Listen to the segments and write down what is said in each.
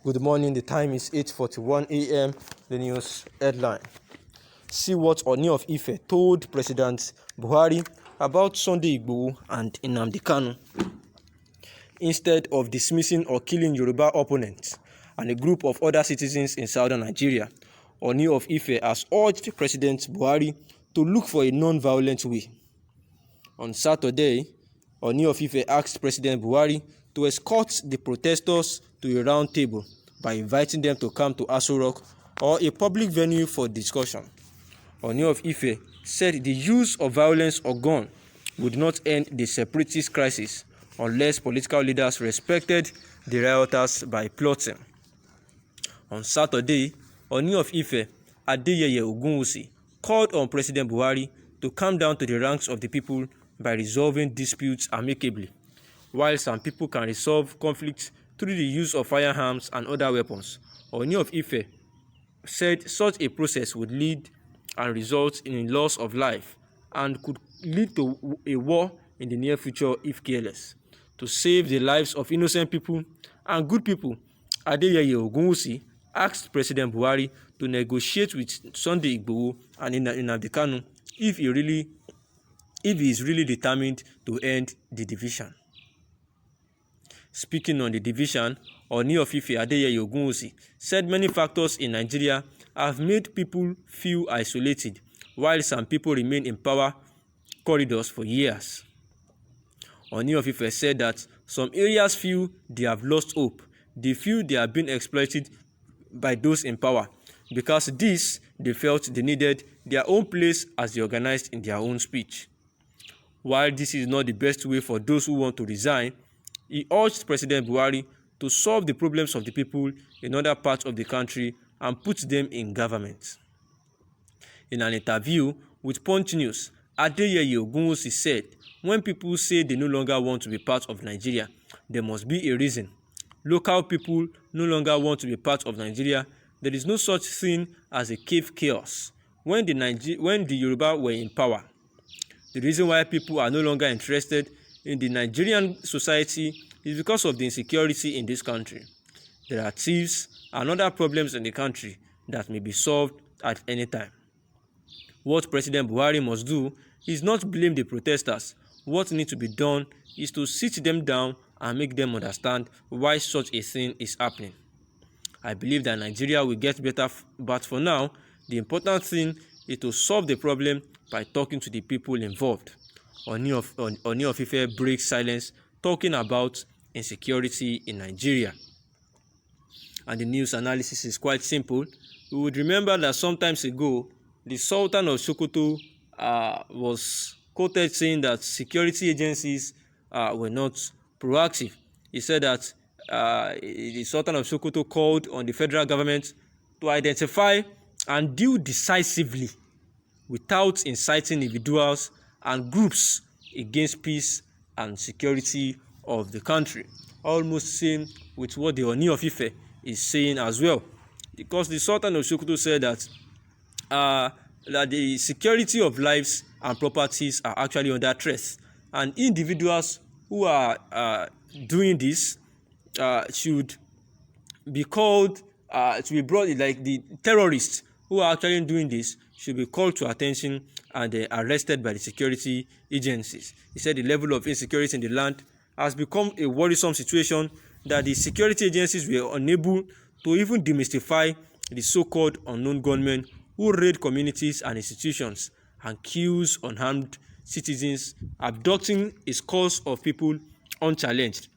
Good morning, the time is 8:41 a.m. The news headline. See what Ooni of Ife told President Buhari about Sunday Igboho and Nnamdi Kanu. Instead of dismissing or killing Yoruba opponents and a group of other citizens in southern Nigeria, Ooni of Ife has urged President Buhari to look for a non-violent way. On Saturday, Ooni of Ife asked President Buhari to escort the protesters to a round table by inviting them to come to Aso Rock or a public venue for discussion. Ooni of Ife said the use of violence or gun would not end the separatist crisis unless political leaders respected the rioters by plotting. On Saturday, Ooni of Ife, Adeyeye Ogunwusi, called on President Buhari to come down to the ranks of the people by resolving disputes amicably. While some people can resolve conflicts through the use of firearms and other weapons, Ooni of Ife said such a process would lead and result in loss of life and could lead to a war in the near future if careless. To save the lives of innocent people and good people, Adeyeye Ogunwusi asked President Buhari to negotiate with Sunday Igboho and Nnamdi Kanu if he is really determined to end the division. Speaking on the division, Ooni of Ife Adeyeye Ogunwusi said many factors in Nigeria have made people feel isolated, while some people remain in power corridors for years. Ooni of Ife said that some areas feel they have lost hope. They feel they are being exploited by those in power. Because this, they felt they needed their own place as they organized in their own speech. While this is not the best way for those who want to resign, he urged President Buhari to solve the problems of the people in other parts of the country and put them in government. In an interview with Punch News, Adeyeye Ogunwusi said, when people say they no longer want to be part of Nigeria, there must be a reason. Local people no longer want to be part of Nigeria. There is no such thing as a cave chaos. When the Yoruba were in power, the reason why people are no longer interested in the Nigerian society is because of the insecurity in this country. There are thieves and other problems in the country that may be solved at any time. What President Buhari must do is not blame the protesters. What needs to be done is to sit them down and make them understand why such a thing is happening. I believe that Nigeria will get better, but for now, the important thing is to solve the problem by talking to the people involved. Ooni of Ife breaks silence talking about insecurity in Nigeria. And the news analysis is quite simple. We would remember that some time ago, the Sultan of Sokoto was quoted saying that security agencies were not proactive. He said that the Sultan of Sokoto called on the federal government to identify and deal decisively without inciting individuals and groups against peace and security of the country. Almost same with what the Ooni of Ife is saying as well. Because the Sultan of Sokoto said that the security of lives and properties are actually under threat. And individuals who are doing this should be called, to be brought, like the terrorists who are actually doing this should be called to attention and arrested by the security agencies. He said the level of insecurity in the land has become a worrisome situation that the security agencies were unable to even demystify the so-called unknown gunmen who raid communities and institutions and kills unarmed citizens, abducting a scores of people unchallenged.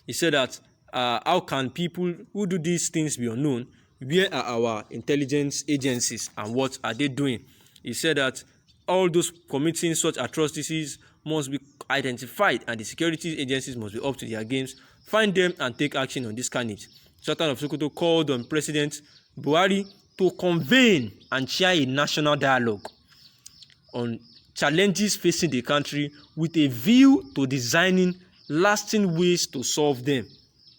He said that how can people who do these things be unknown? Where are our intelligence agencies and what are they doing? He said that all those committing such atrocities must be identified and the security agencies must be up to their games, find them and take action on this carnage. Sultan of Sokoto called on President Buhari to convene and chair a national dialogue on challenges facing the country with a view to designing lasting ways to solve them.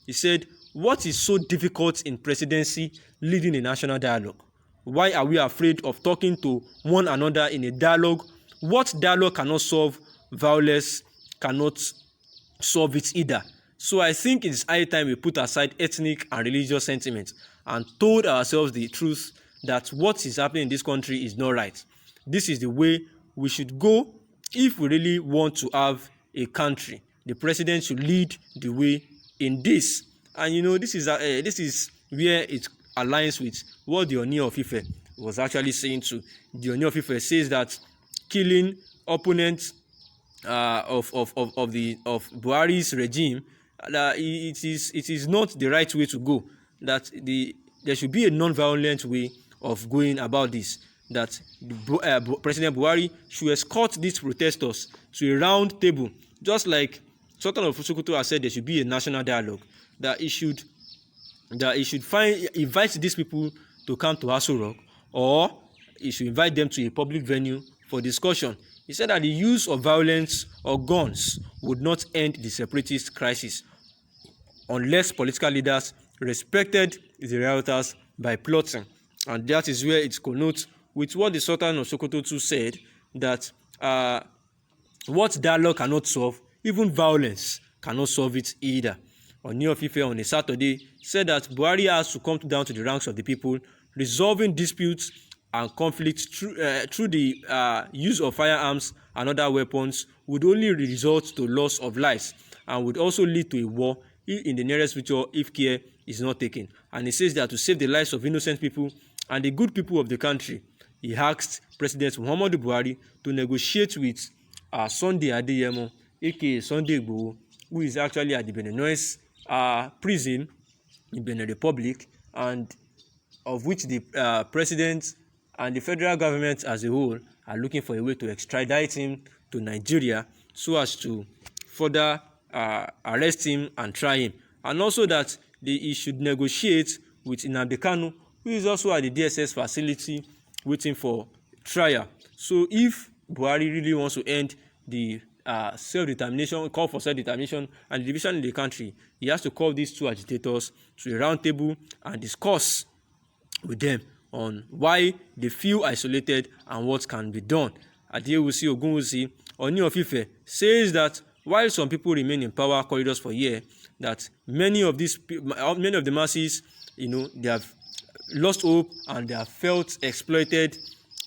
He said, what is so difficult in presidency leading a national dialogue? Why are we afraid of talking to one another in a dialogue? What dialogue cannot solve? Violence cannot solve it either. So I think it's high time we put aside ethnic and religious sentiments and told ourselves the truth that what is happening in this country is not right. This is the way we should go if we really want to have a country. The president should lead the way in this. And this is where it aligns with what the Ooni of Ife was actually saying too. The Ooni of Ife says that killing opponents of Buhari's regime, that it is not the right way to go. That there should be a non-violent way of going about this. That President Buhari should escort these protesters to a round table, just like Sultan of Sokoto has said there should be a national dialogue. That he should invite these people to come to Aso Rock, or he should invite them to a public venue for discussion. He said that the use of violence or guns would not end the separatist crisis unless political leaders respected the rioters by plotting. And that is where it connotes with what the Sultan of Sokoto too said, that what dialogue cannot solve, even violence cannot solve it either. Ooni of Ife on a Saturday said that Buhari has to come down to the ranks of the people, resolving disputes and conflicts through the use of firearms and other weapons would only result to loss of lives and would also lead to a war in the nearest future if care is not taken. And he says that to save the lives of innocent people and the good people of the country, he asked President Muhammadu Buhari to negotiate with Sunday Adeyemo, aka Sunday Igboho, who is actually at the Benin prison in Benin Republic, and of which the president and the federal government as a whole are looking for a way to extradite him to Nigeria so as to further arrest him and try him. And also that he should negotiate with Nnamdi Kanu, who is also at the DSS facility waiting for trial. So if Buhari really wants to end the self-determination, call for self-determination and the division in the country, he has to call these two agitators to a round table and discuss with them on why they feel isolated and what can be done. Adewusi Ogunwusi, Ooni of Ife, says that while some people remain in power corridors for years, that many of the masses, they have lost hope and they have felt exploited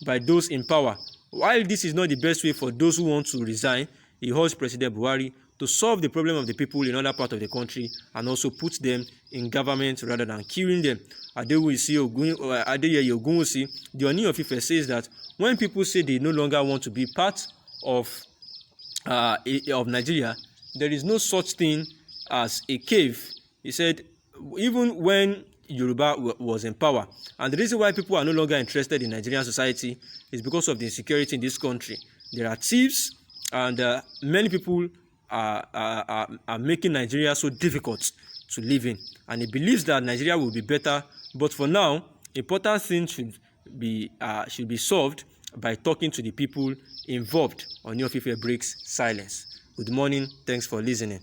by those in power. While this is not the best way for those who want to resign, he urged President Buhari to solve the problem of the people in other parts of the country and also put them in government rather than killing them. Adewusi Ogunwusi, the Ooni of Ife, says that when people say they no longer want to be part of Nigeria, there is no such thing as a cave. He said even when Yoruba was in power, and the reason why people are no longer interested in Nigerian society is because of the insecurity in this country. There are thieves, and many people are making Nigeria so difficult to live in, and he believes that Nigeria will be better, but for now important things should be solved by talking to the people involved. Ooni of Ife breaks silence. Good morning, thanks for listening.